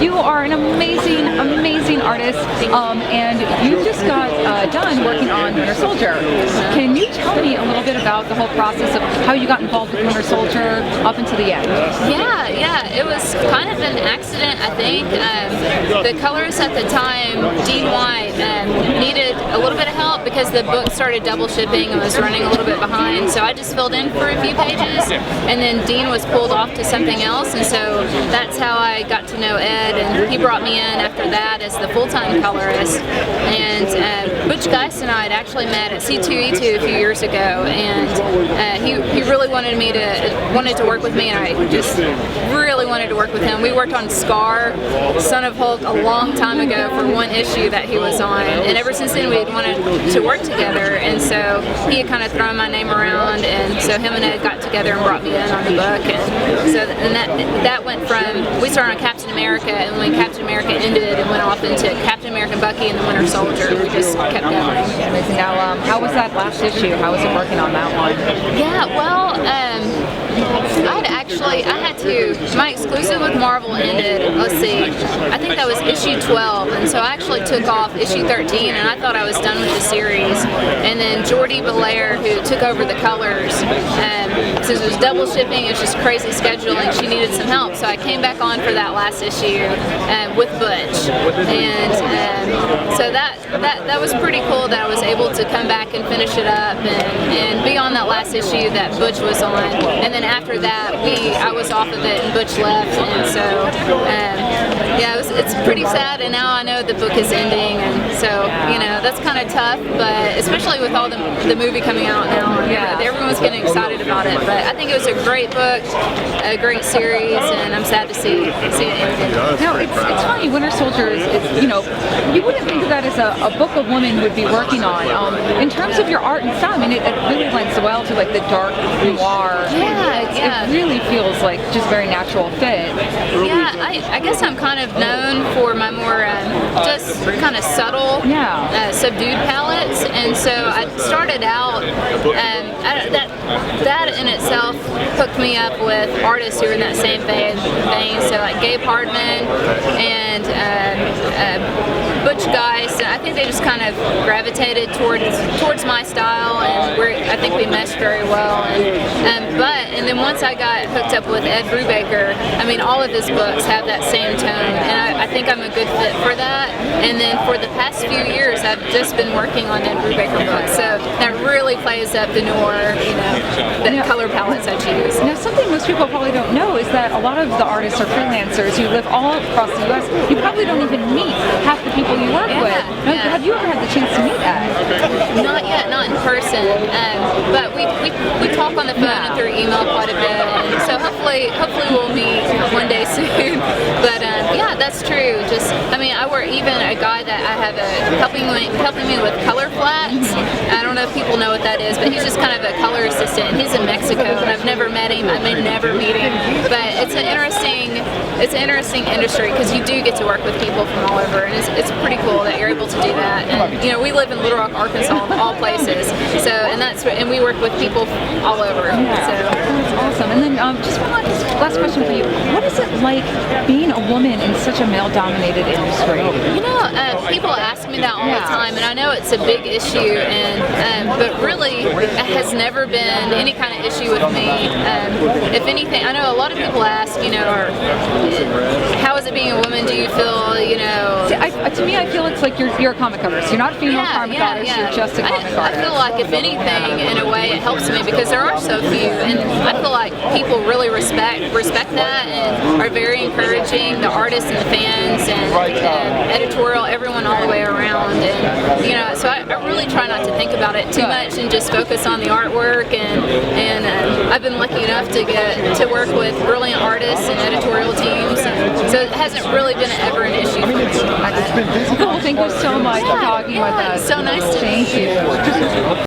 You are an amazing, amazing artist, and you just got done working on Winter Soldier. Can you tell me a little bit about the whole process of how you got involved with Winter Soldier up until the end? Yeah, it was kind of an accident, I think. The colorist at the time, Dean White, needed a little bit of help because the book started double shipping and was running a little bit behind, so I just filled in for a few pages, and then Dean was pulled off to something else, and so that's how I got to know Ed, and he brought me in after that as the full-time colorist. And Butch Geist and I had actually met at C2E2 a few years ago, and he really wanted to work with me, and I just really wanted to work with him. We worked on Scar, Son of Hulk, a long time ago for one issue that he was on, and ever since then we had wanted to work together, and so he had kind of thrown my name around, and so him and Ed got together and brought me in on the book, and so that went from, we started on Captain America, and when Captain America ended and went off into Captain America, Bucky, and the Winter Soldier, we just kept going. Amazing. Now, how was that last issue? How was it working on that one? Yeah, well, my exclusive with Marvel ended, let's see, I think that was issue 12, and so I actually took off issue 13, and I thought I was done with the series, and then Jordi Belair, who took over the colors, since it was double shipping, it was just crazy scheduling, she needed some help, so I came back on for that last issue with Butch, and so that was pretty cool that I was able to come back and finish it up and be on that last issue that Butch was on, and then after that I was off of it and Butch left, and so yeah, it's pretty sad, and now I know the book is ending, and so that's kind of tough, but especially with all the movie coming out now, everyone's getting excited about it, but I think it was a great book, a great series, and I'm sad to see it ending. Now, it's funny, Winter Soldier is you wouldn't think of that as a book a woman would be working on. In terms of your art and style, I mean, it really lends well to like the dark noir. It really feels like just very natural fit. Yeah, I guess I'm kind of known for my more just kind of subtle, subdued palettes, and so I started out, that in itself hooked me up with artists who are in that same vein, so like Gabe Hardman and Butch Geist, and I think they just kind of gravitated towards my style, and I think we meshed very well. And then once I got hooked up with Ed Brubaker, I mean, all of his books have that same tone, and I think I'm a good fit for that. And then for the past few years, I've just been working on Ed Brubaker books, so that really plays up the noir, the color palettes I choose. Now, something most people probably don't know is that a lot of the artists are freelancers who live all across the U.S. You probably don't even meet half the people you work with. Now, have you ever had the chance to meet Ed? Not yet, not in person, but we talk on the phone and through email quite a bit, and so hopefully we'll meet one day soon. But yeah, that's true. I work, even a guy that I have helping me with color flats. I don't know if people know what that is, but he's just kind of a color assistant. He's in Mexico, and I've never met him. I may never meet him, but it's an interesting industry because you do get to work with people from all over, and it's pretty cool that you're able to do that. And we live in Little Rock, Arkansas, of all places. So and we work with people all over. So that's awesome. And then just one last question for you: what is it like being a woman in such a male-dominated industry? People ask me that all the time, and I know it's a big issue, but really it has never been any kind of issue with me. If anything, I know a lot of people ask, how is it being a woman? Do you feel, See, to me, I feel it's like you're a comic artist. You're not a female comic artist. You're just a comic artist. I feel like if anything, in a way, it helps me because there are so few, and I feel like people really respect that and are very encouraging, the artists and the fans and editorial, everyone all the way around. And so I really try not to think about it too much and just focus on the artwork. And I've been lucky enough to get to work with brilliant artists and editorial teams, and so it hasn't really been ever an issue for me. Cool. Thank you so much for talking with us. It's so nice to meet you. Thank you.